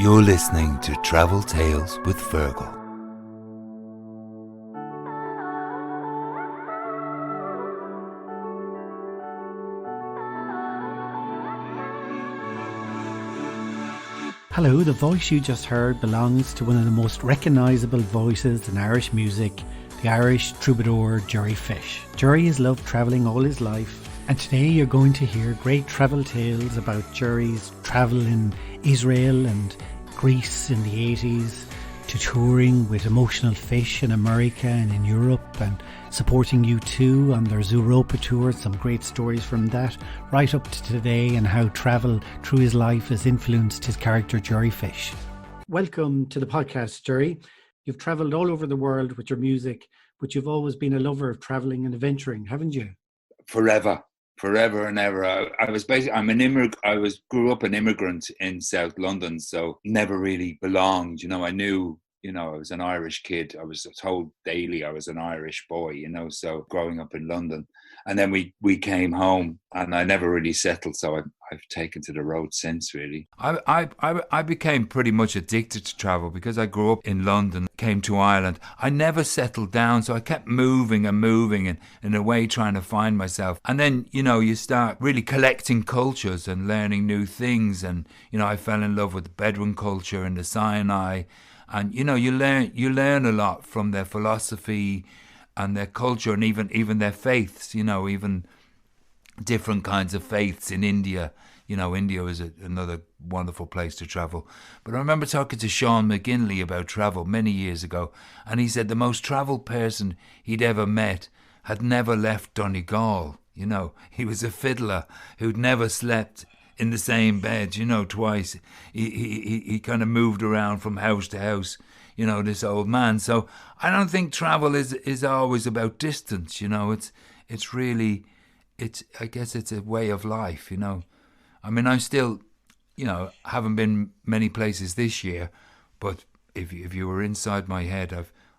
You're listening to Travel Tales with Fergal. Hello, the voice you just heard belongs to one of the most recognisable voices in Irish music, the Irish troubadour Jerry Fish. Jerry has loved travelling all his life, and today you're going to hear great travel tales about Jerry's travel in Israel and Greece in the 80s, to touring with Emotional Fish in America and in Europe, and supporting U2 on their Zooropa tour. Some great stories from that, right up to today, and how travel through his life has influenced his character Jerry Fish. Welcome to the podcast, Jerry. You've travelled all over the world with your music, but you've always been a lover of travelling and adventuring, haven't you? Forever and ever. I grew up an immigrant in South London, so never really belonged. I knew, I was an Irish kid. I was told daily I was an Irish boy, so growing up in London. And then we came home and I never really settled. So I've taken to the road since, really. I became pretty much addicted to travel because I grew up in London, came to Ireland. I never settled down, so I kept moving and in a way trying to find myself. And then, you start really collecting cultures and learning new things. And, I fell in love with the Bedouin culture and the Sinai. And, you learn a lot from their philosophy and their culture and even their faiths, even different kinds of faiths in India. India is another wonderful place to travel. But I remember talking to Sean McGinley about travel many years ago, and he said the most travelled person he'd ever met had never left Donegal. He was a fiddler who'd never slept in the same bed, twice. He kind of moved around from house to house, this old man. So I don't think travel is always about distance, it's really, I guess it's a way of life, I mean, I'm still, haven't been many places this year, but if you were inside my head,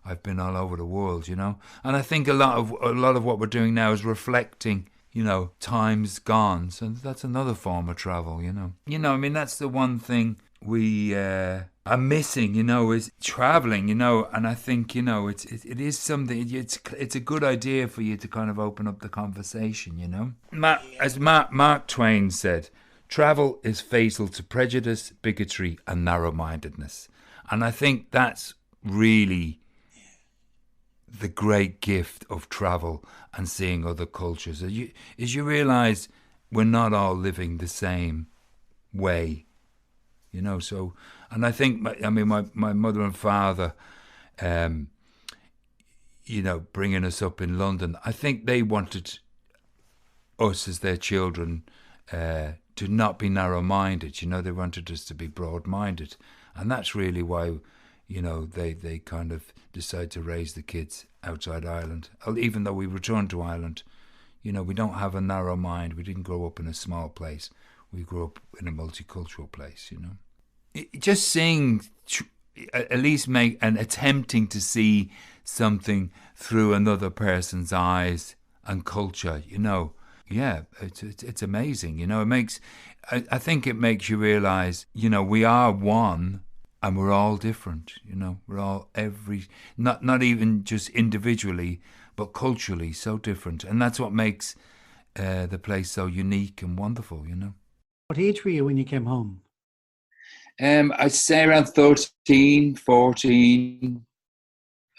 I've been all over the world, And I think a lot of what we're doing now is reflecting, times gone. So that's another form of travel, I mean, that's the one thing we are missing, is traveling, and I think, it is something, it's a good idea for you to kind of open up the conversation, As Mark Twain said, travel is fatal to prejudice, bigotry and narrow-mindedness. And I think that's really the great gift of travel and seeing other cultures. Is you realise we're not all living the same way, so, and I think, my mother and father, bringing us up in London, I think they wanted us as their children to not be narrow-minded, they wanted us to be broad-minded. And that's really why, they kind of decide to raise the kids outside Ireland. Even though we returned to Ireland, we don't have a narrow mind. We didn't grow up in a small place. We grew up in a multicultural place, Just seeing, at least attempting to see something through another person's eyes and culture, Yeah, it's amazing, It makes, I think it makes you realise, we are one and we're all different, We're all not even just individually, but culturally so different, and that's what makes the place so unique and wonderful, What age were you when you came home? I'd say around 13, 14.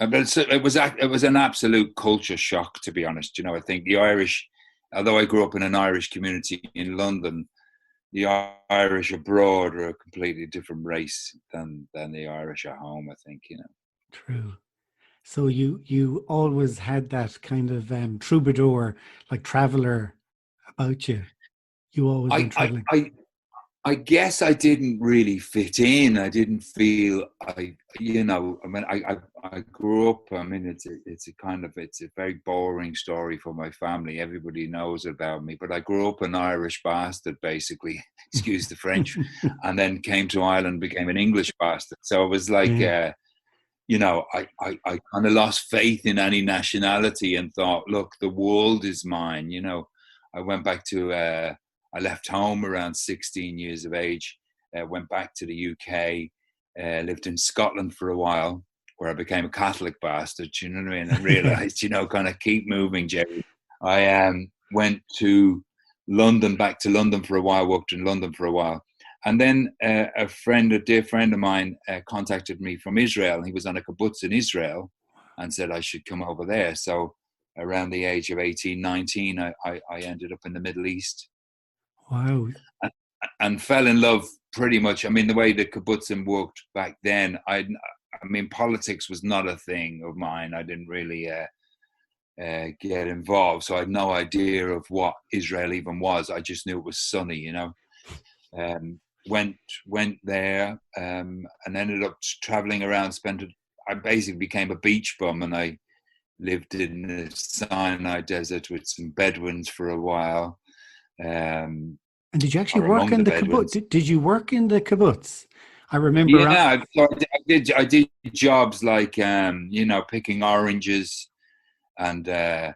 But it was an absolute culture shock, to be honest. I think the Irish, although I grew up in an Irish community in London, the Irish abroad are a completely different race than the Irish at home, I think, True. So you always had that kind of troubadour, like traveller about you. You always been travelling. I guess I didn't really fit in. I didn't feel I grew up. It's a very boring story for my family. Everybody knows about me, but I grew up an Irish bastard, basically. Excuse the French, and then came to Ireland, became an English bastard. So it was like, I kind of lost faith in any nationality and thought, look, the world is mine. I went back to. I left home around 16 years of age, went back to the UK, lived in Scotland for a while, where I became a Catholic bastard, you know what I mean? And realized, kind of keep moving, Jerry. I went to London, back to London for a while, worked in London for a while. And then a dear friend of mine contacted me from Israel. He was on a kibbutz in Israel and said I should come over there. So around the age of 18, 19, I ended up in the Middle East. Wow. And fell in love pretty much. I mean, the way the kibbutzim worked back then, I mean, politics was not a thing of mine. I didn't really get involved. So I had no idea of what Israel even was. I just knew it was sunny, Went there and ended up traveling around. I basically became a beach bum, and I lived in the Sinai desert with some Bedouins for a while. And did you actually work in the kibbutz? Did you work in the kibbutz? I remember. Yeah, I did jobs like picking oranges, and I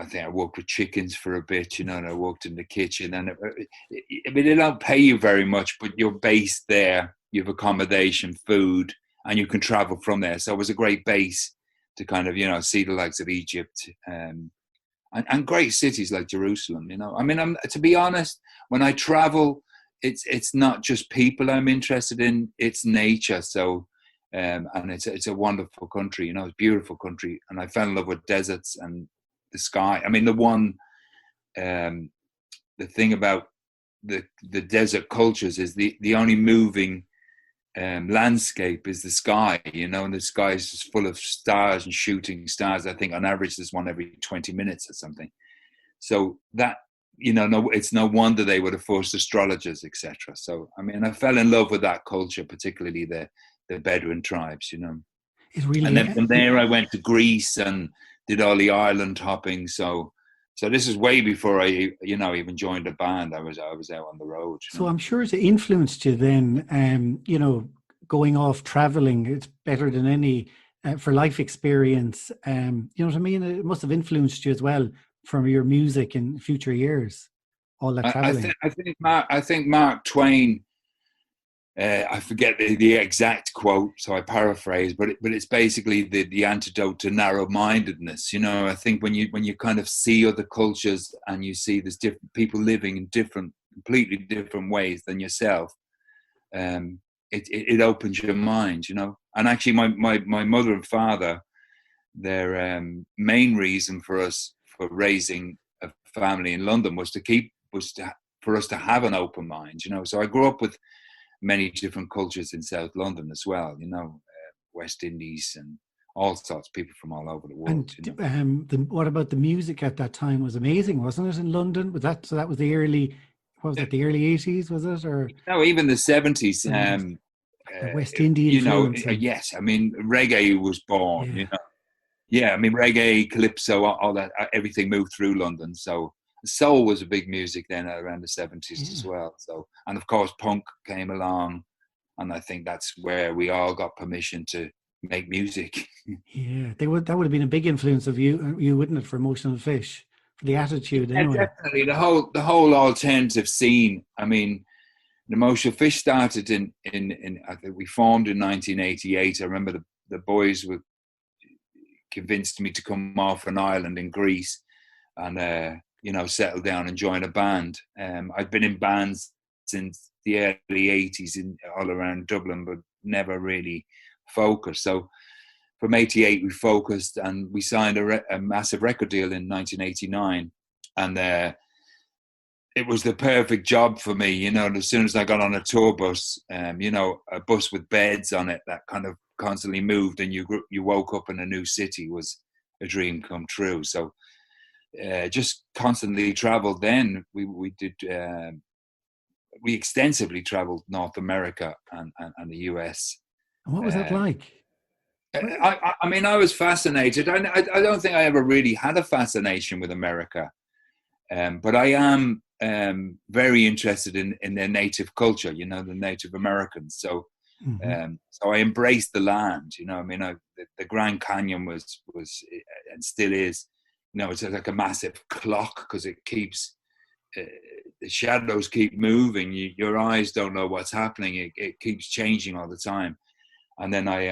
think I worked with chickens for a bit, and I worked in the kitchen. And they don't pay you very much, but you're based there. You have accommodation, food, and you can travel from there. So it was a great base to kind of see the likes of Egypt. And great cities like Jerusalem, I mean, to be honest, when I travel, it's not just people I'm interested in, it's nature. So, and it's a wonderful country, it's a beautiful country. And I fell in love with deserts and the sky. I mean, the thing about the desert cultures is the only moving landscape is the sky, and the sky is just full of stars and shooting stars. I think on average there's one every 20 minutes or something. So that, it's no wonder they would have forced astrologers, etc. So, I mean, I fell in love with that culture, particularly the Bedouin tribes, It really, and then from there I went to Greece and did all the island hopping. So this is way before I, even joined a band. I was out on the road. So I'm sure it influenced you then, going off traveling. It's better than any for life experience. You know what I mean? It must have influenced you as well from your music in future years. All that traveling. I think Mark Twain. I forget the exact quote, so I paraphrase, but it's basically the antidote to narrow-mindedness. I think when you kind of see other cultures and you see there's different people living in completely different ways than yourself, it opens your mind. And actually, my mother and father, their main reason for raising a family in London was for us to have an open mind. So I grew up with many different cultures in South London as well, West Indies and all sorts of people from all over the world. And what about the music at that time? Was amazing, wasn't it, in London? So that was the early, the early 80s, was it? Or no, even the 70s. The West Indian yes. I mean, reggae was born, Yeah, I mean, reggae, calypso, all that, everything moved through London. So soul was a big music then around the 70s as well. So, and of course, punk came along, and I think that's where we all got permission to make music. Yeah, that would have been a big influence of you, wouldn't it, for Emotional Fish, for the attitude. Anyway. Yeah, definitely. The whole alternative scene. I mean, the Emotional Fish started in I think we formed in 1988. I remember the boys were convinced me to come off an island in Greece and settle down and join a band. I'd been in bands since the early 80s all around Dublin, but never really focused. So from 88 we focused, and we signed a massive record deal in 1989, and it was the perfect job for me. As soon as I got on a tour bus, a bus with beds on it that kind of constantly moved, and you woke up in a new city, was a dream come true. So just constantly traveled. Then we extensively traveled North America and the US. And what was that like? I mean, I was fascinated. I don't think I ever really had a fascination with America, but I am very interested in their native culture, the Native Americans. So so I embraced the land. I mean, the Grand Canyon was and still is. It's like a massive clock because it keeps the shadows keep moving. Your eyes don't know what's happening. It keeps changing all the time. And then I,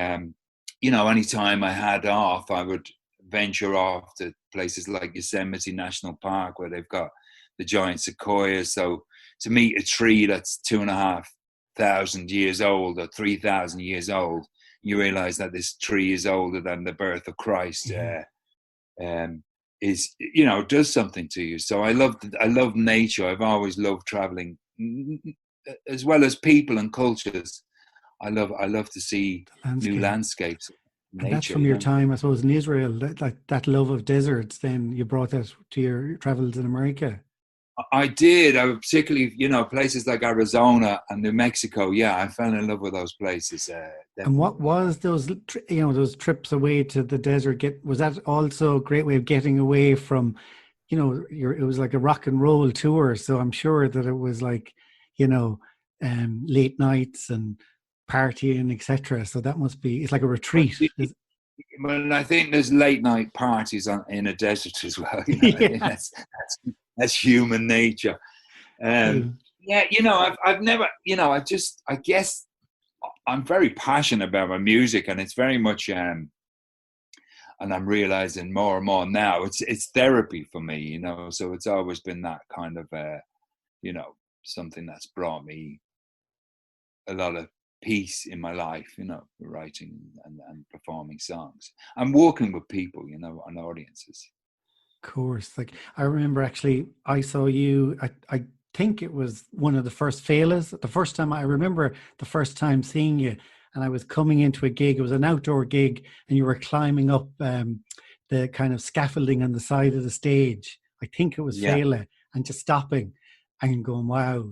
anytime I had off, I would venture off to places like Yosemite National Park, where they've got the giant sequoias. So to meet a tree that's 2,500 years old or 3,000 years old, you realize that this tree is older than the birth of Christ. Does something to you. So I love nature. I've always loved traveling, as well as people and cultures. I love to see new landscapes. And nature, that's from your time, I suppose, in Israel. That love of deserts. Then you brought that to your travels in America. I did. I particularly, places like Arizona and New Mexico. Yeah, I fell in love with those places. And what was those trips away to the desert? Was that also a great way of getting away from, it was like a rock and roll tour. So I'm sure that it was like, late nights and partying, etc. So that must be, it's like a retreat. Well, I think there's late night parties in a desert as well. That's human nature. I've never, I guess I'm very passionate about my music, and it's very much, and I'm realizing more and more now, it's therapy for me, so it's always been that kind of, something that's brought me a lot of peace in my life, writing and performing songs and working with people, and audiences. Of course. Like, I remember actually, I saw you, I think it was one of the first Failas. I remember the first time seeing you, and I was coming into a gig. It was an outdoor gig, and you were climbing up the kind of scaffolding on the side of the stage. I think it was Faila, and just stopping and going, wow,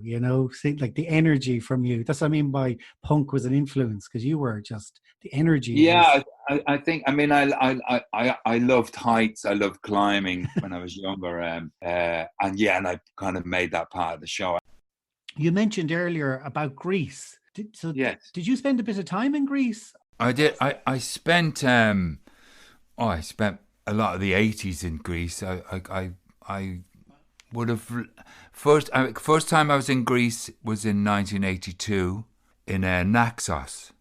see, like the energy from you. That's what I mean by punk was an influence, because you were just the energy. Yeah, I think, I loved heights. I loved climbing when I was younger. And I kind of made that part of the show. You mentioned earlier about Greece. Did you spend a bit of time in Greece? I did. I spent I spent a lot of the 80s in Greece. I would have first time I was in Greece was in 1982 in Naxos,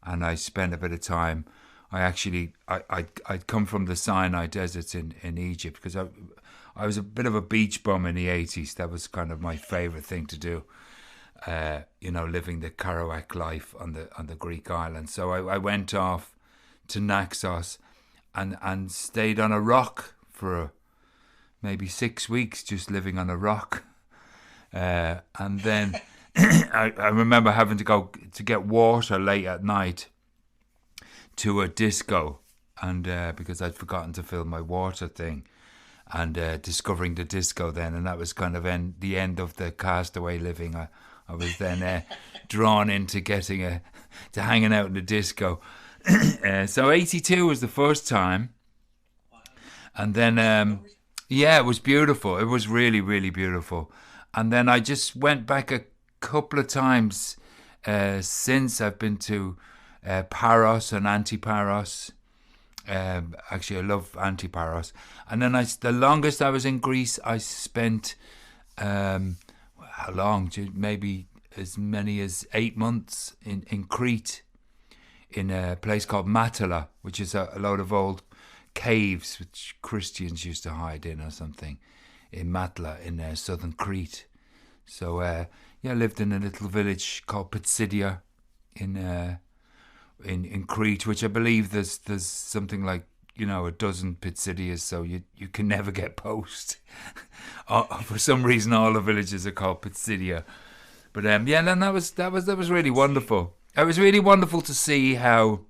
and I spent a bit of time. I'd come from the Sinai deserts in Egypt, because I was a bit of a beach bum in the 80s. That was kind of my favorite thing to do. Living the Kerouac life on the Greek island. So I went off to Naxos and stayed on a rock for maybe 6 weeks, just living on a rock. And then I remember having to go to get water late at night to a disco, and because I'd forgotten to fill my water thing, and discovering the disco then, and that was kind of the end of the castaway living. I was then drawn into to hanging out in the disco. So 82 was the first time, and then it was beautiful. It was really, really beautiful. And then I just went back a couple of times since. I've been to Paros and Antiparos. Actually, I love Antiparos. And then the longest I was in Greece, I spent how long? Maybe as many as 8 months in Crete, in a place called Matala, which is a load of old caves which Christians used to hide in or something, in Matala in southern Crete. So I lived in a little village called Pisidia in Crete, which I believe there's something like a dozen Pisidias, so you can never get post. For some reason, all the villages are called Pisidia. But then that was really wonderful. It was really wonderful to see how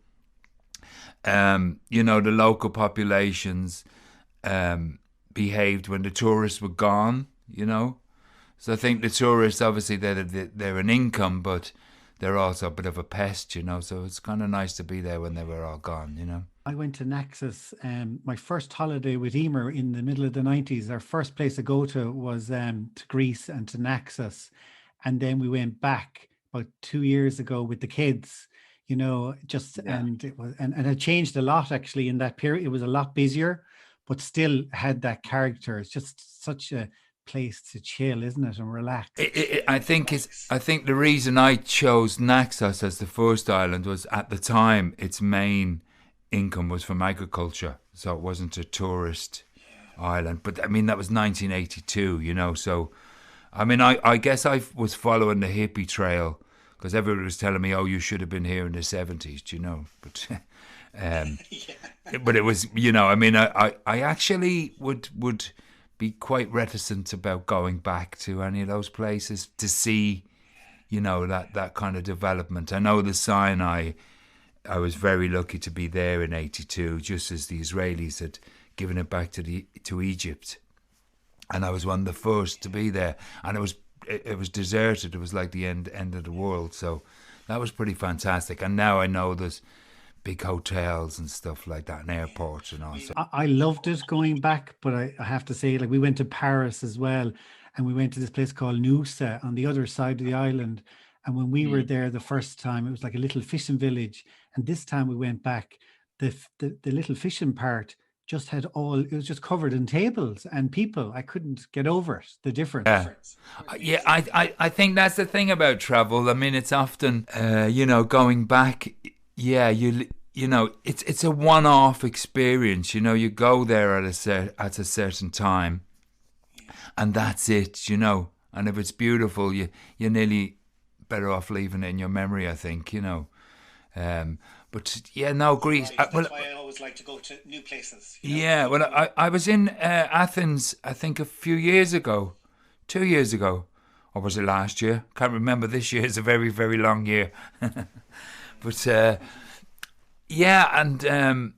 the local populations behaved when the tourists were gone. So I think the tourists, obviously they're an income, but they're also a bit of a pest, so it's kind of nice to be there when they were all gone, I went to Naxos, my first holiday with Emer in the middle of the 90s. Our first place to go to was to Greece and to Naxos. And then we went back about 2 years ago with the kids, and it was, and it changed a lot actually in that period. It was a lot busier, but still had that character. It's just such a place to chill, isn't it, and relax? I think the reason I chose Naxos as the first island was at the time its main income was from agriculture, so it wasn't a tourist island. But I mean that was 1982, you know. So I mean I guess I was following the hippie trail because everybody was telling me, oh, you should have been here in the 70s, you know. But but it was, you know, I mean I actually would be quite reticent about going back to any of those places to see, you know, that kind of development. I know the Sinai, I was very lucky to be there in 82, just as the Israelis had given it back to Egypt, and I was one of the first to be there, and it was deserted. It was like the end of the world, so that was pretty fantastic. And now I know there's big hotels and stuff like that, and airports and all. So I loved it going back, but I have to say, like, we went to Paris as well, and we went to this place called Noussa on the other side of the island. And when we were there the first time, it was like a little fishing village. And this time we went back, the little fishing part just had it was just covered in tables and people. I couldn't get over it, the difference. Yeah, I think that's the thing about travel. I mean, it's often, you know, going back. Yeah, you know, it's a one-off experience. You know, you go there at a certain time, and that's it. You know, and if it's beautiful, you're nearly better off leaving it in your memory, I think. You know, but yeah, no, Greece. That's why I always like to go to new places. You know? Yeah, well, I was in Athens, I think, a few years ago, 2 years ago, or was it last year? Can't remember. This year is a very, very long year. But yeah, and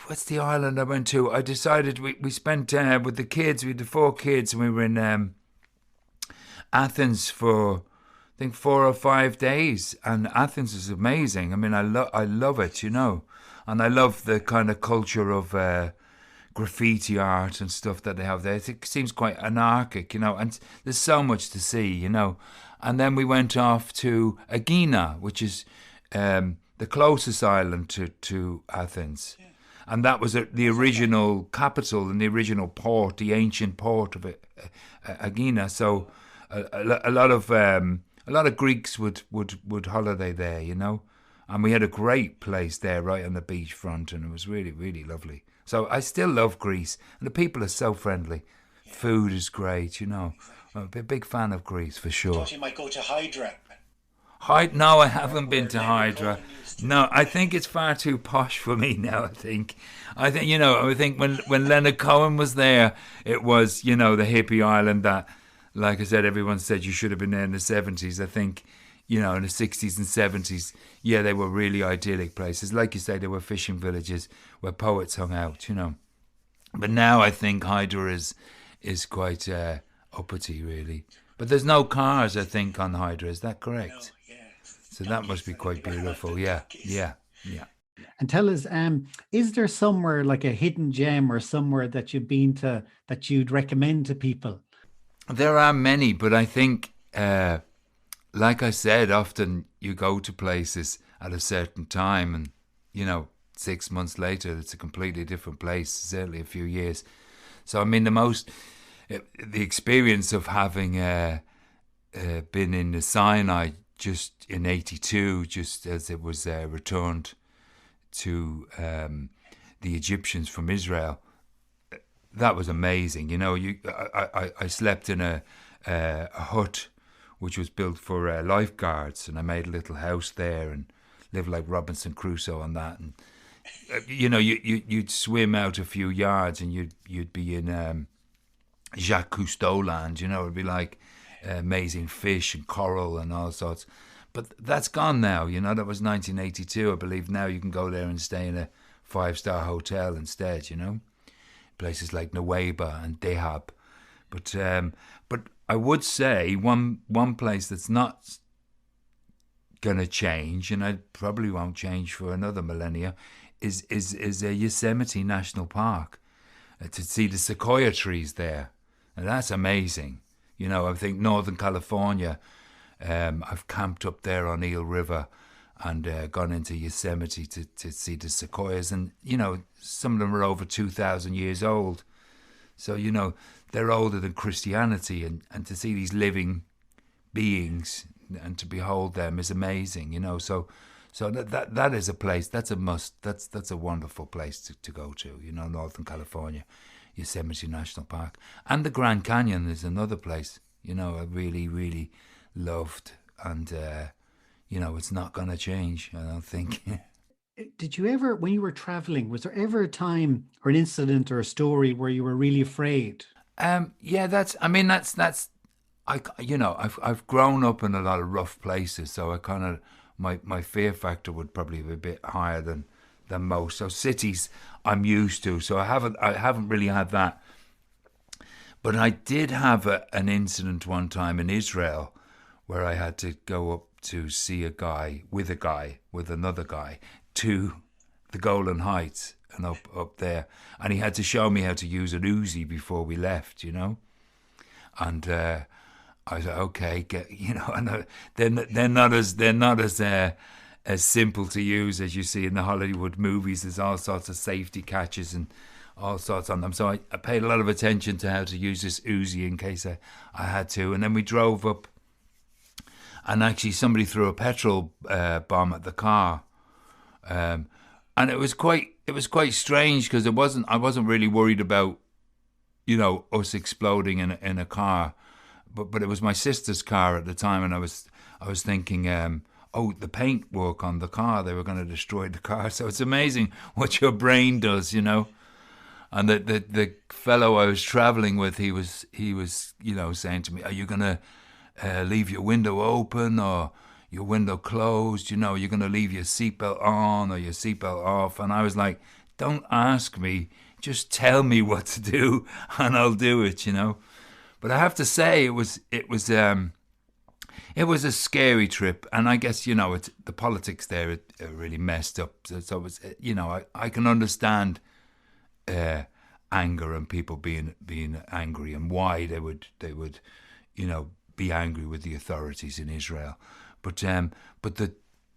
what's the island I went to? I decided we spent with the kids. We had the 4 kids, and we were in Athens for I think 4 or 5 days. And Athens is amazing. I mean, I love it, you know, and I love the kind of culture of graffiti art and stuff that they have there. It seems quite anarchic, you know, and there's so much to see, you know. And then we went off to Aegina, which is the closest island to Athens. Yeah. And that was the original capital and the original port, the ancient port of Aegina. So a lot of Greeks would holiday there, you know. And we had a great place there right on the beachfront, and it was really, really lovely. So I still love Greece, and the people are so friendly. Yeah. Food is great, you know. I'm a big fan of Greece, for sure. I thought you might go to Hydra. No, I haven't been to Hydra. No, I think it's far too posh for me now, I think, you know, I think when Leonard Cohen was there, it was, you know, the hippie island that, like I said, everyone said you should have been there in the 70s. I think, you know, in the 60s and 70s, yeah, they were really idyllic places. Like you say, they were fishing villages where poets hung out, you know. But now I think Hydra is quite uppity, really. But there's no cars, I think, on Hydra. Is that correct? No, yeah. So that must be quite beautiful. Yeah. And tell us, is there somewhere like a hidden gem or somewhere that you've been to that you'd recommend to people? There are many, but I think, like I said, often you go to places at a certain time and, you know, 6 months later, it's a completely different place, certainly a few years. So, I mean, the experience of having been in the Sinai just in 82, just as it was returned to the Egyptians from Israel, that was amazing. You know, I slept in a hut which was built for lifeguards, and I made a little house there and lived like Robinson Crusoe on that. And you know, you'd swim out a few yards and you'd be in Jacques Cousteau land. You know, it'd be like amazing fish and coral and all sorts. But that's gone now. You know, that was 1982, I believe. Now you can go there and stay in a 5-star hotel instead. You know, places like Nuweiba and Dahab. But I would say one place that's not gonna change, and I probably won't change for another millennia, is a Yosemite National Park. To see the sequoia trees there, and that's amazing. You know, I think Northern California. I've camped up there on Eel River and gone into Yosemite to see the sequoias, and you know, some of them are over 2,000 years old. So, you know, they're older than Christianity, and to see these living beings and to behold them is amazing, you know. So that is a place, that's a must, that's a wonderful place to go to, you know, Northern California, Yosemite National Park. And the Grand Canyon is another place, you know, I really, really loved. And, you know, it's not going to change, I don't think. Did you ever, when you were traveling, was there ever a time or an incident or a story where you were really afraid? Yeah, I've grown up in a lot of rough places, so I kind of, my fear factor would probably be a bit higher than most. So cities I'm used to, so I haven't really had that. But I did have an incident one time in Israel where I had to go up to see a guy with another guy to the Golan Heights and up there, and he had to show me how to use an Uzi before we left, you know. And I was like, okay, you know, and they're not as simple to use as you see in the Hollywood movies. There's all sorts of safety catches and all sorts on them. So I paid a lot of attention to how to use this Uzi in case I had to. And then we drove up, and actually somebody threw a petrol bomb at the car, and it was quite strange because I wasn't really worried about, you know, us exploding in a car, but it was my sister's car at the time, and I was thinking, the paint work on the car, they were going to destroy the car. So it's amazing what your brain does, you know. And the fellow I was traveling with, he was you know, saying to me, are you going to leave your window open or your window closed? You know, you're going to leave your seatbelt on or your seatbelt off? And I was like, don't ask me, just tell me what to do and I'll do it, you know. But I have to say it was a scary trip, and I guess, you know, the politics there are really messed up. So it was, you know, I can understand anger and people being angry and why they would you know, be angry with the authorities in Israel. But the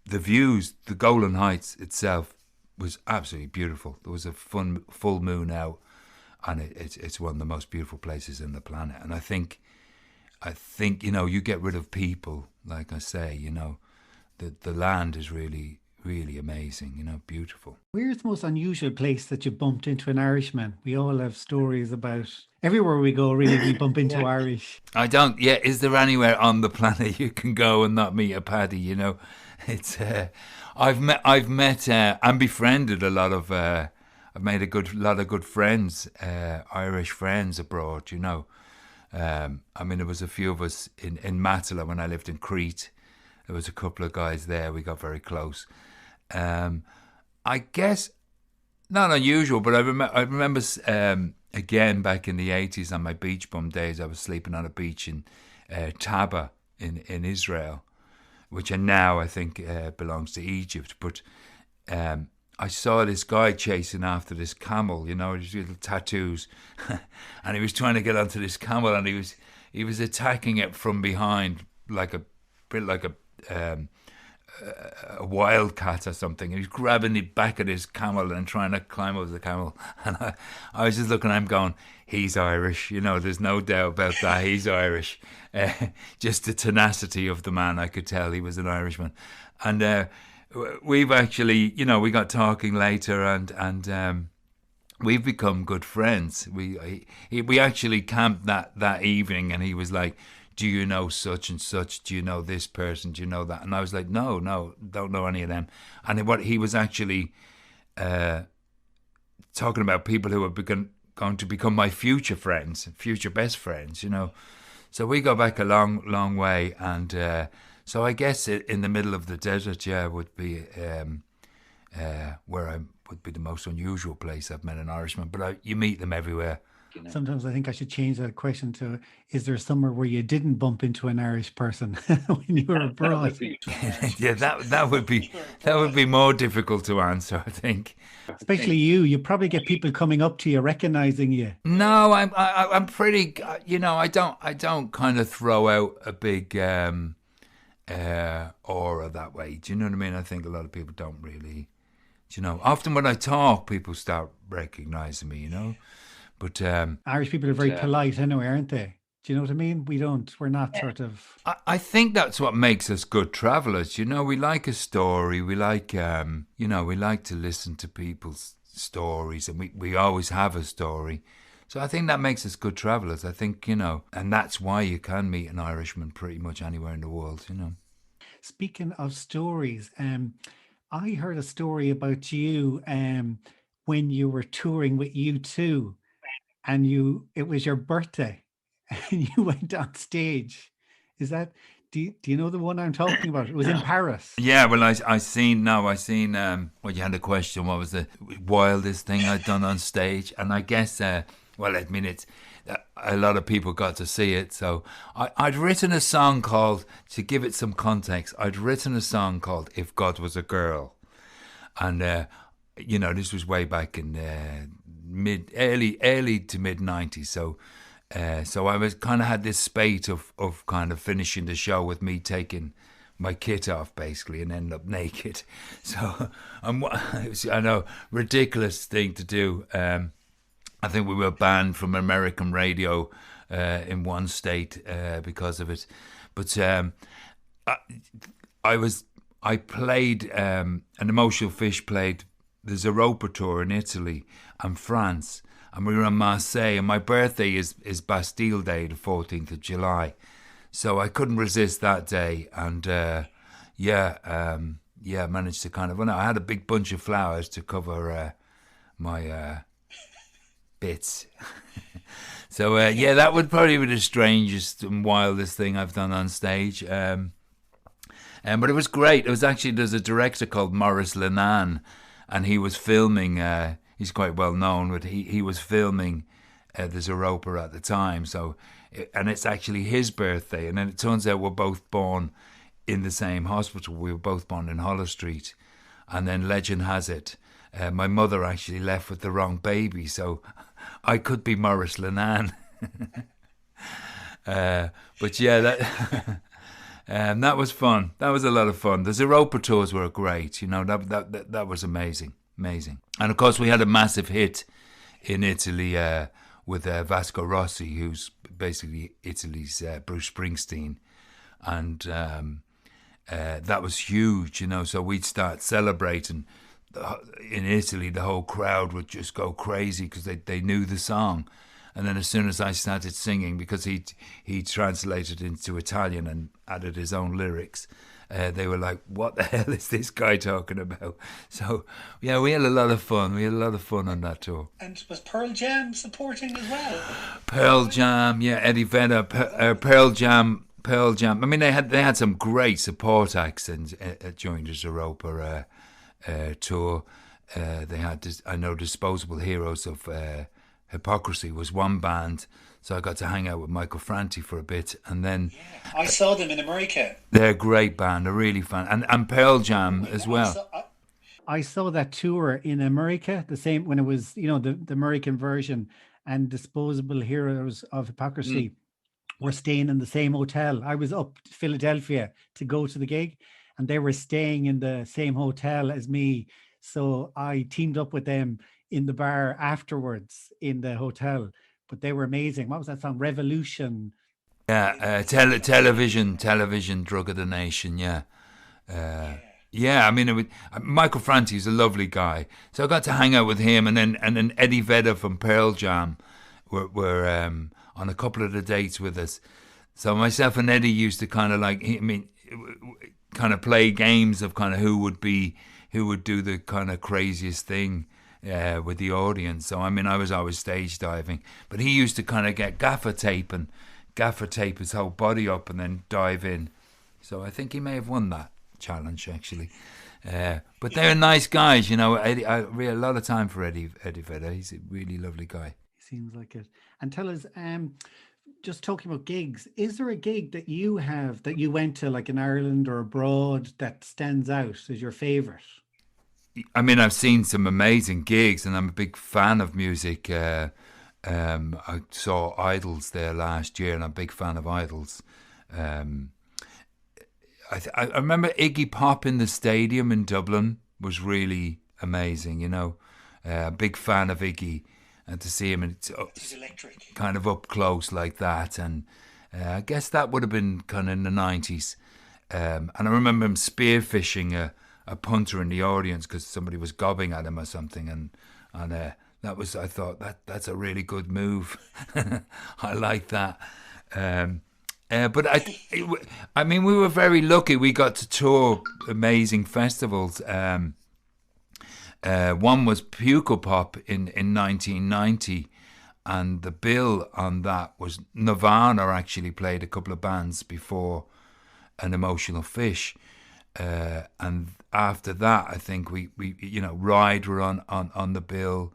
views, the Golan Heights itself was absolutely beautiful. There was a full moon out, and it's one of the most beautiful places in the planet. And I think, you know, you get rid of people, like I say, you know, the land is really, really amazing, you know, beautiful. Where's the most unusual place that you bumped into an Irishman? We all have stories about, everywhere we go, really, we bump into Irish. Is there anywhere on the planet you can go and not meet a paddy, you know? It's, I've met and befriended a lot of, I've made a lot of good friends, Irish friends abroad, you know. I mean, there was a few of us in Matala when I lived in Crete. There was a couple of guys there. We got very close. I guess not unusual, but I remember again back in the 80s on my beach bum days, I was sleeping on a beach in Taba in Israel, which now I think belongs to Egypt. But I saw this guy chasing after this camel, you know, his little tattoos, and he was trying to get onto this camel, and he was attacking it from behind like a wildcat or something. He was grabbing the back of his camel and trying to climb over the camel, and I was just looking at him going, he's Irish, you know, there's no doubt about that, he's Irish. Just the tenacity of the man, I could tell he was an Irishman. And we've actually, you know, we got talking later, and we've become good friends. We actually camped that evening, and he was like, do you know such and such? Do you know this person? Do you know that? And I was like, no, don't know any of them. And what he was actually talking about people who are going to become my future friends, future best friends, you know. So we go back a long, long way, and so I guess in the middle of the desert, would be where I would be the most unusual place I've met an Irishman. But you meet them everywhere. You know. Sometimes I think I should change that question to, is there somewhere where you didn't bump into an Irish person when you were abroad? Yeah, that would be more difficult to answer, I think. Especially you probably get people coming up to you, recognizing you. No, I'm pretty, you know, I don't kind of throw out a big aura that way. Do you know what I mean? I think a lot of people don't really, you know. Often when I talk, people start recognizing me, you know. But Irish people are very polite anyway, aren't they? Do you know what I mean? We're not sort of... I think that's what makes us good travellers. You know, we like a story. We like, we like to listen to people's stories, and we always have a story. So I think that makes us good travellers. I think, and that's why you can meet an Irishman pretty much anywhere in the world, Speaking of stories, I heard a story about you when you were touring with U2, and it was your birthday. And you went on stage. Do you know the one I'm talking about? It was in Paris. Yeah, well, I seen, well, you had a question, what was the wildest thing I'd done on stage? And I guess, it's, a lot of people got to see it. So I'd written a song called, to give it some context, I'd written a song called If God Was a Girl. And, this was way back in early to mid 90s. So I was kind of had this spate of kind of finishing the show with me taking my kit off basically and end up naked. So I know, ridiculous thing to do. I think we were banned from American radio in one state because of it. But I played an Emotional Fish played the Zooropa tour in Italy and France. And we were in Marseille, and my birthday is Bastille Day, the 14th of July. So I couldn't resist that day. And, managed to kind of... Well, no, I had a big bunch of flowers to cover my bits. So, that would probably be the strangest and wildest thing I've done on stage. But it was great. There's a director called Maurice Lenan, and he was filming... he's quite well known, but he was filming the Zooropa at the time. So, and it's actually his birthday. And then it turns out we're both born in the same hospital. We were both born in Hollow Street. And then legend has it, my mother actually left with the wrong baby. So I could be Maurice Lenan. But yeah, that was fun. That was a lot of fun. The Zooropa tours were great. That was amazing. Amazing. And of course we had a massive hit in Italy with Vasco Rossi, who's basically Italy's Bruce Springsteen. And that was huge, so we'd start celebrating. In Italy, the whole crowd would just go crazy because they knew the song. And then as soon as I started singing, because he translated into Italian and added his own lyrics, they were like, what the hell is this guy talking about? So, yeah, we had a lot of fun. We had a lot of fun on that tour. And was Pearl Jam supporting as well? Pearl Jam, yeah, Eddie Vedder, Pearl Jam. I mean, they had some great support acts during the Zooropa tour. They had, Disposable Heroes of Hypocrisy was one band. So I got to hang out with Michael Franti for a bit, and then... Yeah, I saw them in America. They're a great band, they're really fun. And Pearl Jam as well. I saw that tour in America, the same, when it was, the American version, and Disposable Heroes of Hypocrisy were staying in the same hotel. I was up to Philadelphia to go to the gig, and they were staying in the same hotel as me. So I teamed up with them in the bar afterwards in the hotel. But they were amazing. What was that song? Revolution. Yeah, television, drug of the nation. Yeah, I mean, Michael Franti is a lovely guy, so I got to hang out with him, and then Eddie Vedder from Pearl Jam were on a couple of the dates with us. So myself and Eddie used to kind of play games of kind of who would do the kind of craziest thing. With the audience. So I mean, I was always stage diving, but he used to kind of get gaffer tape his whole body up and then dive in. So I think he may have won that challenge actually. But they're nice guys, Eddie, I really a lot of time for Eddie Vedder. He's a really lovely guy. Seems like it. And tell us, just talking about gigs, is there a gig that you went to, like in Ireland or abroad, that stands out as your favourite? I mean, I've seen some amazing gigs, and I'm a big fan of music. I saw Idols there last year, and I'm a big fan of Idols. I remember Iggy Pop in the stadium in Dublin was really amazing, a big fan of Iggy. and to see him, and He's electric. kind of up close like that. And I guess that would have been kind of in the 90s. And I remember him spearfishing a punter in the audience because somebody was gobbing at him or something, and that was, I thought, that's a really good move. I like that. But I mean, we were very lucky. We got to tour amazing festivals. One was Pukkelpop in 1990, and the bill on that was Nirvana actually played a couple of bands before An Emotional Fish. And after that, I think we Ride were on the bill,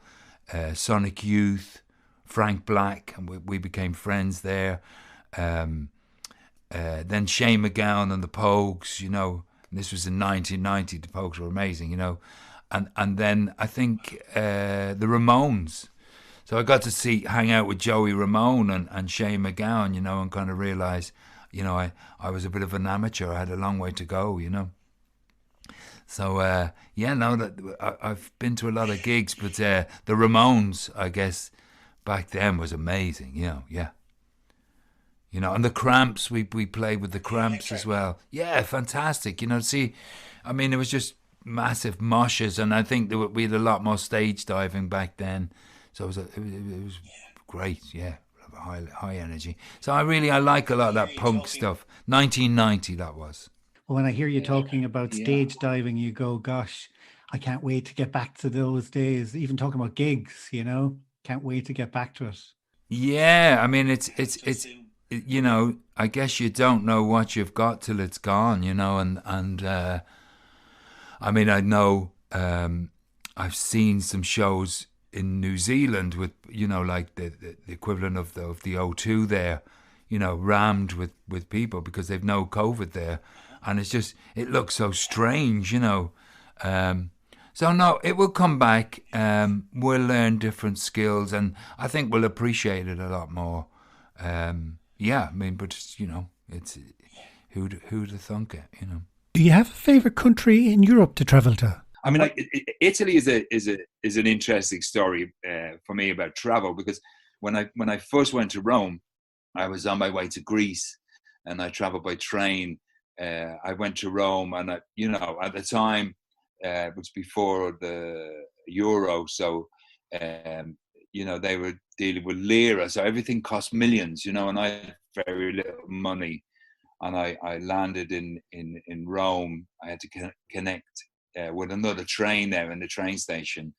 Sonic Youth, Frank Black, and we became friends there. Then Shane MacGowan and the Pogues, and this was in 1990. The Pogues were amazing, and then I think the Ramones. So I got to hang out with Joey Ramone and Shane MacGowan, and kind of realise, I was a bit of an amateur. I had a long way to go, So I've been to a lot of gigs, but the Ramones, I guess, back then was amazing, yeah. And the Cramps, we played with the Cramps as well. Yeah, fantastic. I mean, it was just massive moshes, and I think we had a lot more stage diving back then. So it was great, yeah, high energy. So I like a lot of that punk stuff. 1990, that was. Well, when I hear you talking about stage diving, you go, gosh, I can't wait to get back to those days. Even talking about gigs, can't wait to get back to it. Yeah, I mean, it's I guess you don't know what you've got till it's gone, and I mean, I know I've seen some shows in New Zealand with, like the equivalent of the O2 there, rammed with people because they've no COVID there. And it's just, it looks so strange, So no, it will come back. We'll learn different skills, and I think we'll appreciate it a lot more. Yeah, I mean, but it's who'd have thunk it, Do you have a favourite country in Europe to travel to? I mean, Italy is an interesting story for me about travel, because when I first went to Rome, I was on my way to Greece, and I travelled by train. I went to Rome, and at the time, it was before the euro, so they were dealing with lira, so everything cost millions, and I had very little money, and I landed in Rome. I had to connect with another train there in the train station,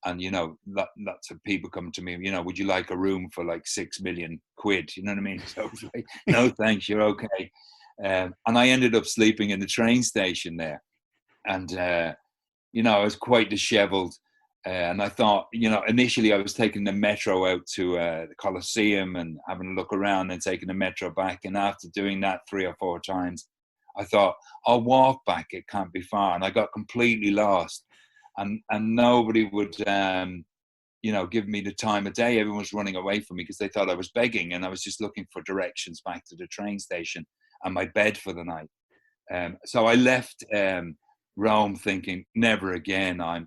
and lots of people come to me, would you like a room for like 6 million quid? You know what I mean? So I was like, no thanks, you're okay. And I ended up sleeping in the train station there, and I was quite disheveled. And I thought, initially I was taking the metro out to the Colosseum and having a look around, and taking the metro back. And after doing that 3 or 4 times, I thought, I'll walk back. It can't be far. And I got completely lost. And nobody would, give me the time of day. Everyone was running away from me because they thought I was begging. And I was just looking for directions back to the train station and my bed for the night. So I left Rome thinking, never again. I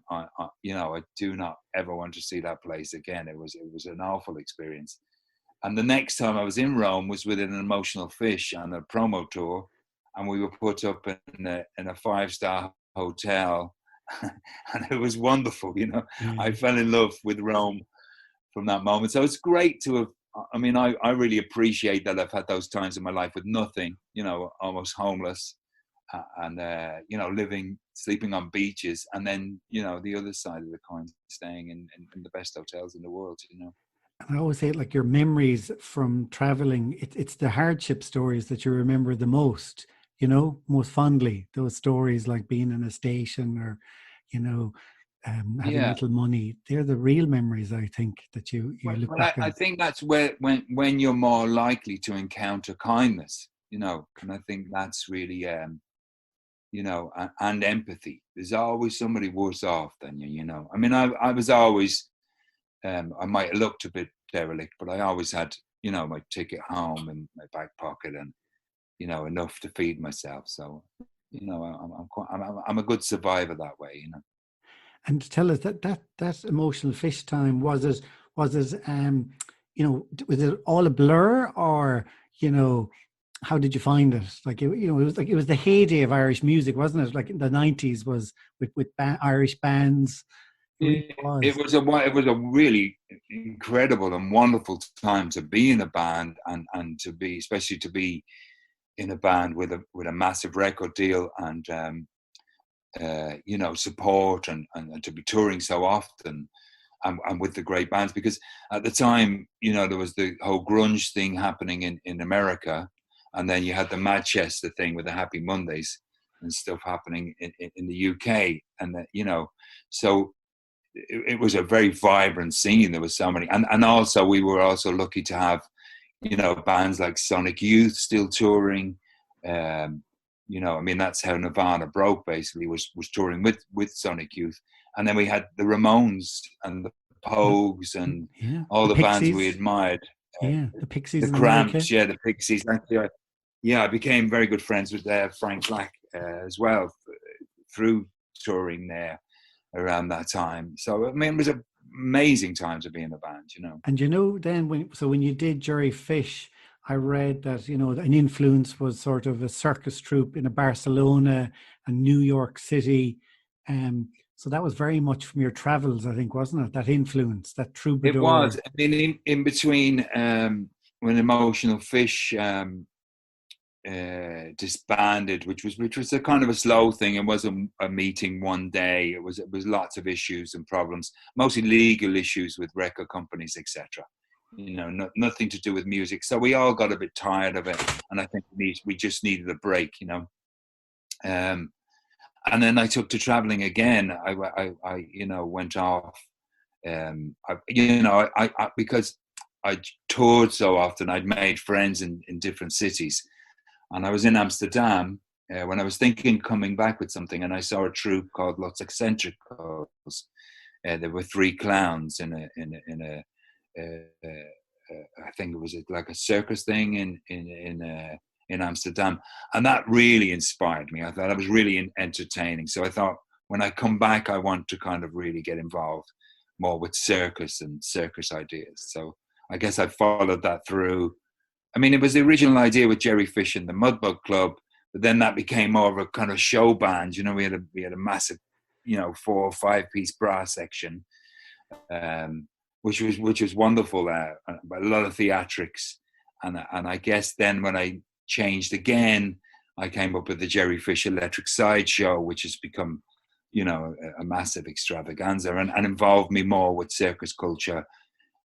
do not ever want to see that place again. It was an awful experience. And the next time I was in Rome was with An Emotional Fish on a promo tour, and we were put up in a 5-star hotel, and it was wonderful. I fell in love with Rome from that moment. So it's great to have. I mean, I really appreciate that I've had those times in my life with nothing. Almost homeless. And sleeping on beaches, and then the other side of the coin, staying in the best hotels in the world. And I always say, like, your memories from traveling, it's the hardship stories that you remember the most, most fondly. Those stories like being in a station or having little money, they're the real memories, I think, that you look back at. I think that's where when you're more likely to encounter kindness, and I think that's really and empathy. There's always somebody worse off than you. I mean, I was always, I might have looked a bit derelict, but I always had, my ticket home in my back pocket, and, enough to feed myself. So, I'm a good survivor that way, And tell us that Emotional Fish time, was Was it, was it all a blur, or, how did you find it? Like, it was the heyday of Irish music, wasn't it? Like in the 90s was with Irish bands. It really was. It was a really incredible and wonderful time to be in a band, and to be, especially to be in a band with a massive record deal, and support, and to be touring so often, and with the great bands, because at the time, there was the whole grunge thing happening in America, and then you had the Manchester thing with the Happy Mondays and stuff happening in the UK, and so it was a very vibrant scene. There was so many, and also we were also lucky to have, bands like Sonic Youth still touring. That's how Nirvana broke, basically, was touring with Sonic Youth. And then we had the Ramones and the Pogues and all the bands we admired. The Pixies, the Cramps, the Pixies. Actually, I became very good friends with Frank Black as well through touring there around that time. So it was an amazing time to be in the band, And then when you did Jerry Fish, I read that an influence was sort of a circus troupe in Barcelona and New York City. So that was very much from your travels, I think, wasn't it? That influence, that troubadour. It was. I mean, in between when Emotional Fish disbanded, which was a kind of a slow thing. It wasn't a meeting one day. It was lots of issues and problems, mostly legal issues with record companies, etc. Nothing to do with music. So we all got a bit tired of it, and I think we just needed a break, And then I took to traveling again. I went off, because I toured so often. I'd made friends in different cities, and I was in Amsterdam when I was thinking coming back with something, and I saw a troupe called Los Eccentricos. There were three clowns in a I think it was like a circus thing in Amsterdam, and that really inspired me. I thought it was really entertaining. So I thought, when I come back, I want to kind of really get involved more with circus and circus ideas. So I guess I followed that through. I mean, it was the original idea with Jerry Fish and the Mudbug Club, but then that became more of a kind of show band. We had a massive, 4 or 5 piece brass section, which was wonderful. A lot of theatrics, and I guess then when I changed again, I came up with the Jerry Fish Electric Sideshow, which has become, a massive extravaganza, and involved me more with circus culture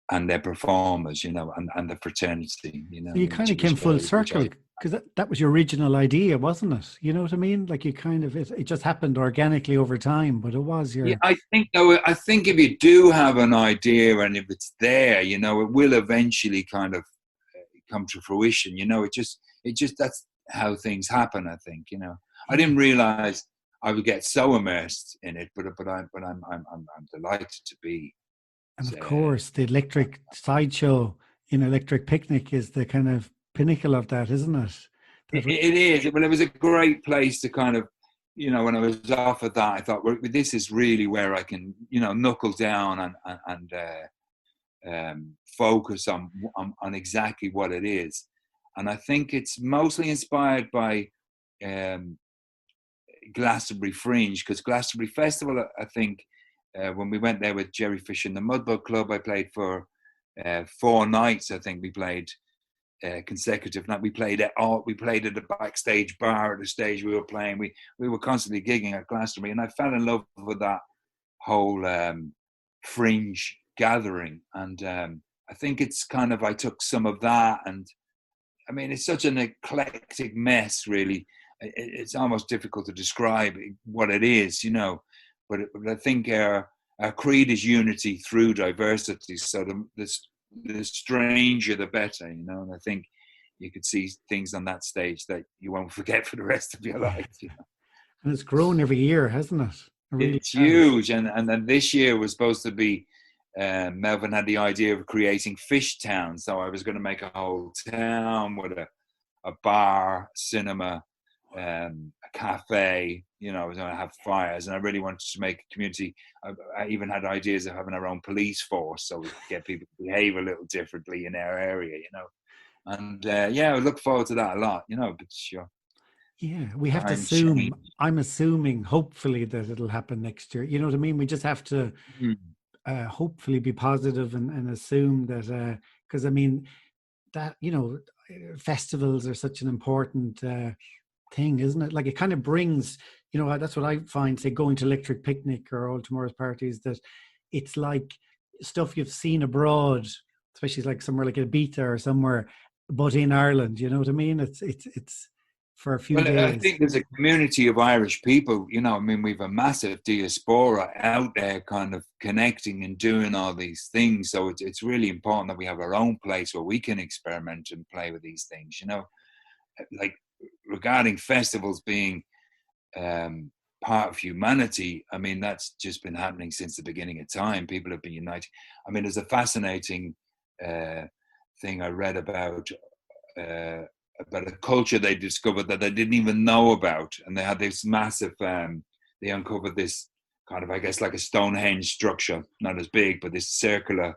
and their performers, and the fraternity. You kind of came full circle, because that was your original idea, wasn't it? You know what I mean? Like you kind of, it just happened organically over time, but it was your... Yeah, I think if you do have an idea, and if it's there, it will eventually kind of come to fruition. It just that's how things happen. I think. I didn't realize I would get so immersed in it, but I'm delighted to be. And of course, the Electric Sideshow in Electric Picnic is the kind of pinnacle of that, isn't it? It is. Well, it was a great place to kind of, when I was offered that, I thought, well, this is really where I can, knuckle down and focus on exactly what it is. And I think it's mostly inspired by Glastonbury Fringe, because Glastonbury Festival, I think, when we went there with Jerry Fish and the Mudbug Club, I played for 4 nights. I think we played consecutive night. We played at the backstage bar at the stage we were playing. We were constantly gigging at Glastonbury, and I fell in love with that whole fringe gathering. And I think it's kind of, I took some of that, and I mean, it's such an eclectic mess, really. It's almost difficult to describe what it is, But I think our creed is unity through diversity. So the stranger, the better, And I think you could see things on that stage that you won't forget for the rest of your life. And it's grown every year, hasn't it? It's huge. And then this year was supposed to be, Melvin had the idea of creating Fish Town. So I was going to make a whole town with a bar, cinema, a cafe. You know, I was going to have fires, and I really wanted to make a community. I even had ideas of having our own police force, so we could get people to behave a little differently in our area. You know, and yeah, I look forward to that a lot. You know, but sure. Yeah, we have to Times change. assume. I'm assuming, hopefully, that it'll happen next year. You know what I mean? We just have to hopefully be positive and assume that, because I mean, that, you know, festivals are such an important thing, isn't it? Like, it kind of brings, you know, that's what I find, say, going to Electric Picnic or Old Tomorrow's parties, that it's like stuff you've seen abroad, especially like somewhere like Ibiza or somewhere, but in Ireland. You know what I mean? It's for a few Well, I days. think there's a community of Irish people, you know, I mean, we've a massive diaspora out there kind of connecting and doing all these things. So it's really important that we have our own place where we can experiment and play with these things, you know. Like, regarding festivals being part of humanity, I mean, that's just been happening since the beginning of time. People have been united. I mean, there's a fascinating thing I read about a culture they discovered that they didn't even know about, and they had this massive. They uncovered this kind of, I guess, like a Stonehenge structure, not as big, but this circular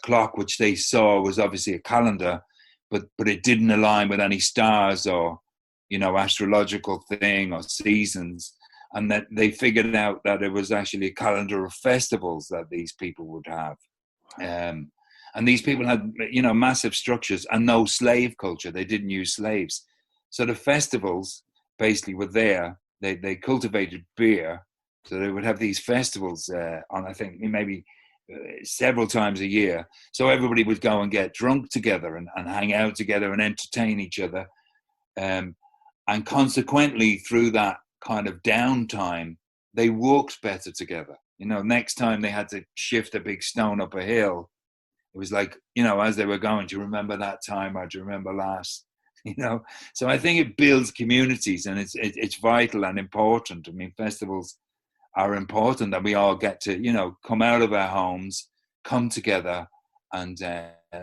clock, which they saw was obviously a calendar, but it didn't align with any stars or, you know, astrological thing or seasons, and that they figured out that it was actually a calendar of festivals that these people would have. And these people had, you know, massive structures and no slave culture. They didn't use slaves. So the festivals basically were there. They cultivated beer. So they would have these festivals on, I think, maybe several times a year. So everybody would go and get drunk together and hang out together and entertain each other. And consequently, through that kind of downtime, they walked better together. You know, next time they had to shift a big stone up a hill, it was like, you know, as they were going, to remember that time or to remember last, you know. So I think it builds communities, and it's vital and important. I mean, festivals are important that we all get to, you know, come out of our homes, come together and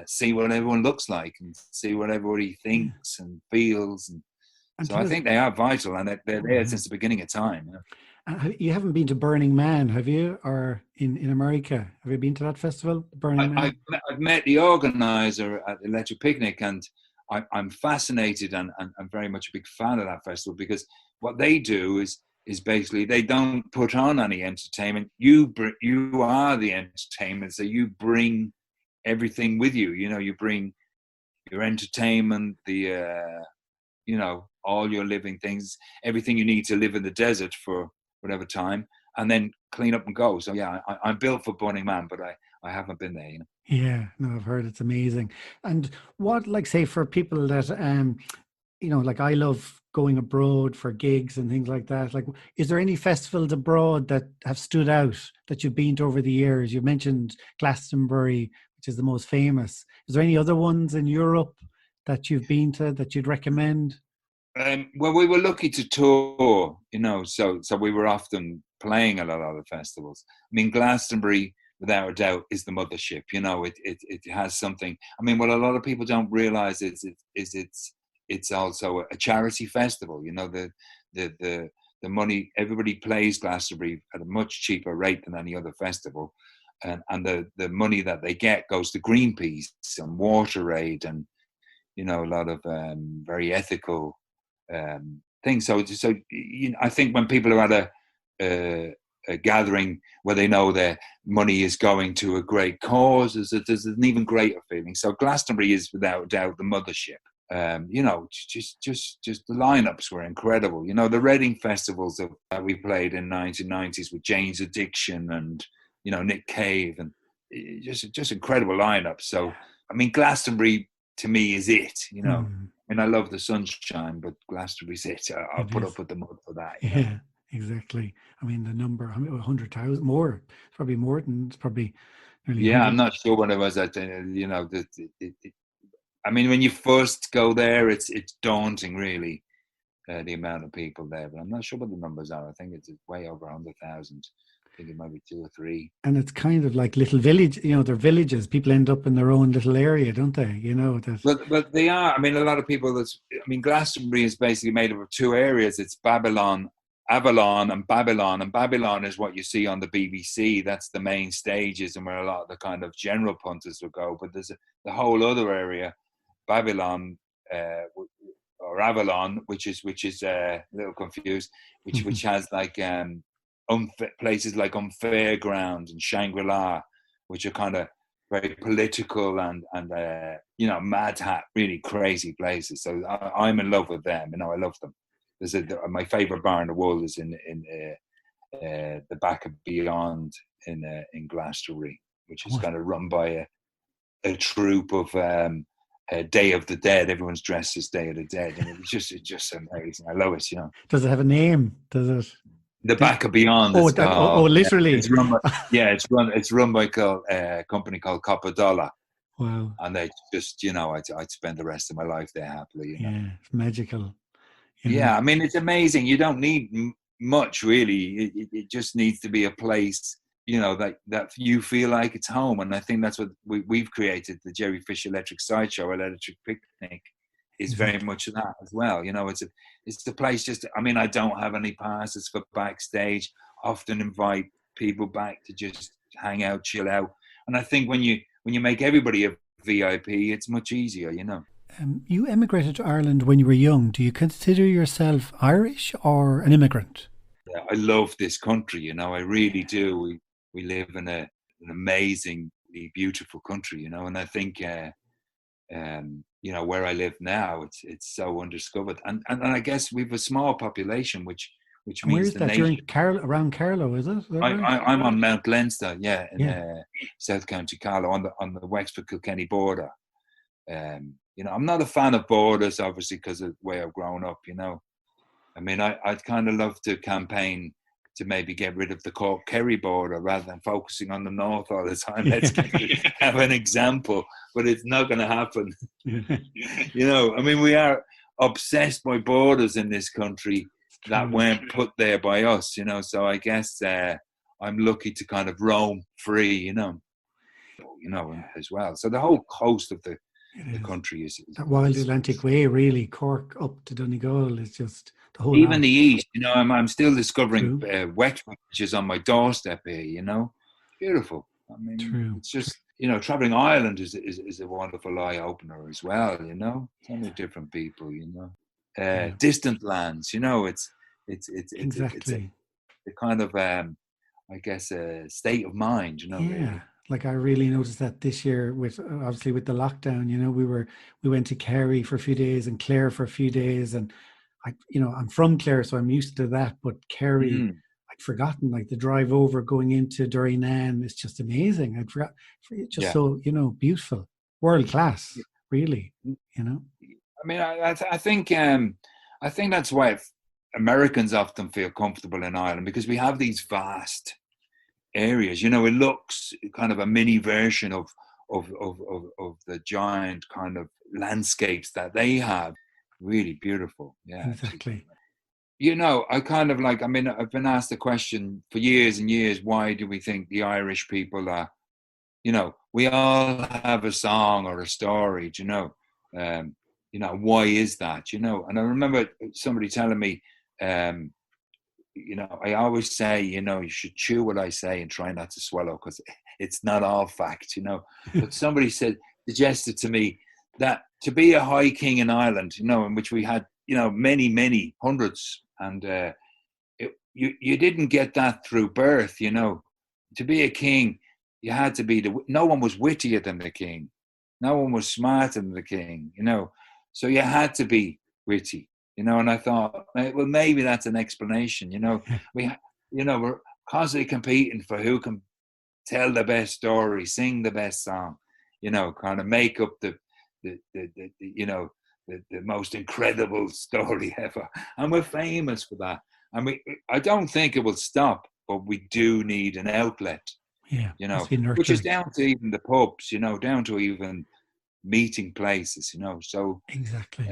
see what everyone looks like and see what everybody thinks and feels. And so I think they are vital, and they're there since the beginning of time. You know? You haven't been to Burning Man, have you? Or in America? Have you been to that festival, Burning Man? I've met the organizer at Electric Picnic, and I'm fascinated and I'm very much a big fan of that festival, because what they do is basically they don't put on any entertainment. You are the entertainment, so you bring everything with you. You know, you bring your entertainment, the you know, all your living things, everything you need to live in the desert for whatever time, and then clean up and go. So yeah, I'm built for Burning Man, but I haven't been there, you know. Yeah, no, I've heard it's amazing. And what, like, say, for people that you know, like, I love going abroad for gigs and things like that. Like, is there any festivals abroad that have stood out that you've been to over the years? You mentioned Glastonbury, which is the most famous. Is there any other ones in Europe that you've been to that you'd recommend? Well, we were lucky to tour, you know, so we were often playing a lot of the festivals. I mean, Glastonbury, without a doubt, is the mothership. You know, it has something. I mean, what a lot of people don't realize is it's also a charity festival. You know, the money, everybody plays Glastonbury at a much cheaper rate than any other festival, and the money that they get goes to Greenpeace and Water Aid and, you know, a lot of very ethical things. So you know, I think when people are at a gathering where they know their money is going to a great cause, there's an even greater feeling. So Glastonbury is without doubt the mothership. You know, just the lineups were incredible. You know, the Reading festivals that we played in 1990s with Jane's Addiction and, you know, Nick Cave, and just incredible lineups. So I mean, Glastonbury to me is it. You know, I mean, I love the sunshine, but Glastonbury's it. I'll put up with the mud for that. You know? Exactly. I mean, the number, 100,000 more. It's probably more than, it's probably nearly. Yeah, I'm not sure what it was. You know, I mean, when you first go there, it's daunting, really, the amount of people there. But I'm not sure what the numbers are. I think it's way over 100,000 think it might be 2 or 3. And it's kind of like little village, they're villages. People end up in their own little area, don't they? But they are. I mean, a lot of people. Glastonbury is basically made up of 2 areas. It's Avalon, and Babylon. And Babylon is what you see on the BBC. That's the main stages, and where a lot of the kind of general punters will go. But there's the whole other area, Babylon, or Avalon, which is a little confused, which has like places like Fairground and Shangri-La, which are kind of very political and mad hat, really crazy places. So I'm in love with them. I love them. My favorite bar in the world is in the back of Beyond in Glastonbury, which is kind of run by a troupe of Day of the Dead. Everyone's dressed as Day of the Dead, and it's just amazing. I love it. Does it have a name? Does it? The back of Beyond. Literally. Yeah, it's run by a company called Coppadolla. Wow. And they just, I'd spend the rest of my life there happily. Yeah, it's magical. Yeah, I mean, it's amazing. You don't need much, really. It just needs to be a place, that you feel like it's home. And I think that's what we've created. The Jerry Fish Electric Sideshow, Electric Picnic, is very much that as well. It's the place. I don't have any passes for backstage. Often invite people back to just hang out, chill out. And I think when you make everybody a VIP, it's much easier. You emigrated to Ireland when you were young. Do you consider yourself Irish or an immigrant? Yeah, I love this country. I really do. We live in an amazingly beautiful country. And I think. Where I live now, it's so undiscovered, and I guess we've a small population, which means where is that? You're in around Carlow, is it? I'm on Mount Leinster, in South County Carlow, on the Wexford-Kilkenny border. I'm not a fan of borders, obviously, because of the way I've grown up. I'd kind of love to campaign to maybe get rid of the Cork-Kerry border rather than focusing on the north all the time. Let's have an example, but it's not going to happen. We are obsessed by borders in this country that weren't put there by us, so I guess I'm lucky to kind of roam free, as well. So the whole coast of the country is that wild Atlantic way, really. Cork up to Donegal is just the whole. Even the east, I'm still discovering Wexford, which is on my doorstep here. Beautiful. It's just traveling Ireland is a wonderful eye opener as well. So many different people. Distant lands. It's exactly the kind of I guess a state of mind. Really. Like I really noticed that this year with the lockdown, we went to Kerry for a few days and Clare for a few days. And I'm from Clare, so I'm used to that. But Kerry, I'd forgotten, like the drive over going into Derrynane is just amazing. I'd forgot, so, beautiful, world class, really, I think that's why Americans often feel comfortable in Ireland, because we have these vast areas. It looks kind of a mini version of the giant kind of landscapes that they have. Really beautiful. Yeah, exactly. I kind of like, I've been asked the question for years and years, why do we think the Irish people are, we all have a song or a story, why is that, and I remember somebody telling me, I always say, you should chew what I say and try not to swallow, because it's not all fact, But somebody suggested to me that to be a high king in Ireland, in which we had, many, many hundreds, and you didn't get that through birth, To be a king, you had to be no one was wittier than the king. No one was smarter than the king, So you had to be witty. And I thought, well, maybe that's an explanation. We're constantly competing for who can tell the best story, sing the best song, kind of make up the most incredible story ever. And we're famous for that. I don't think it will stop, but we do need an outlet, which is down to even the pubs, down to even meeting places, so exactly.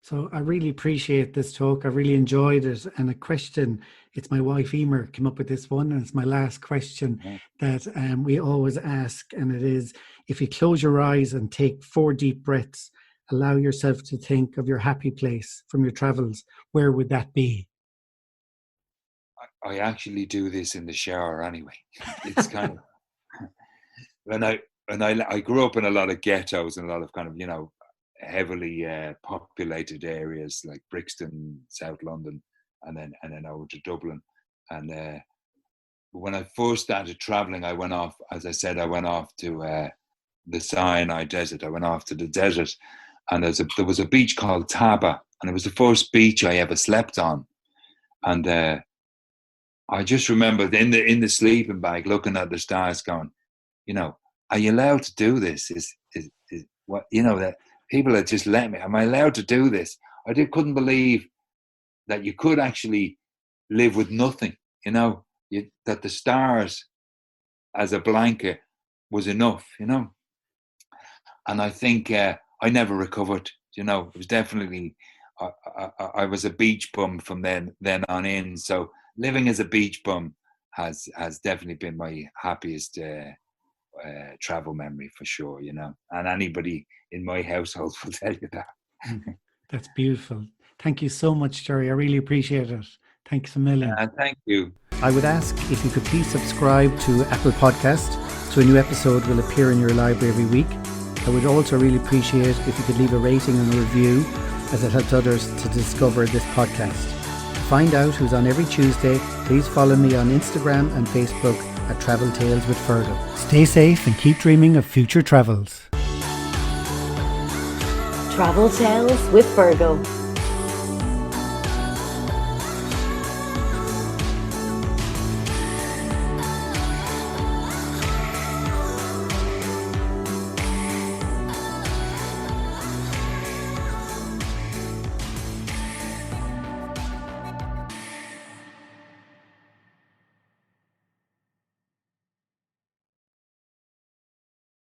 So I really appreciate this talk. I really enjoyed it. And a question, it's my wife Emer came up with this one, and it's my last question that we always ask. And it is, if you close your eyes and take 4 deep breaths, allow yourself to think of your happy place from your travels, where would that be? I actually do this in the shower anyway. It's kind of, when I grew up in a lot of ghettos and a lot of kind of, you know, heavily populated areas like Brixton, South London, and then over to Dublin. And when I first started traveling, I went off, as I said, I went off to the Sinai desert. I went off to the desert, and there was a beach called Taba, and it was the first beach I ever slept on. And I just remember in the sleeping bag looking at the stars, going, you know, are you allowed to do this? Is what, you know, that people had just let me. Am I allowed to do this? Couldn't believe that you could actually live with nothing. You know, that the stars as a blanket was enough. You know, and I think I never recovered. You know, it was definitely I was a beach bum from then on in. So living as a beach bum has definitely been my happiest travel memory for sure, you know, and anybody in my household will tell you that. That's beautiful. Thank you so much, Jerry. I really appreciate it. Thanks a million. Thank you. I would ask if you could please subscribe to Apple Podcast so a new episode will appear in your library every week. I would also really appreciate if you could leave a rating and a review, as it helps others to discover this podcast. To find out who's on every Tuesday, please follow me on Instagram and Facebook at Travel Tales with Fergal. Stay safe and keep dreaming of future travels. Travel Tales with Fergal.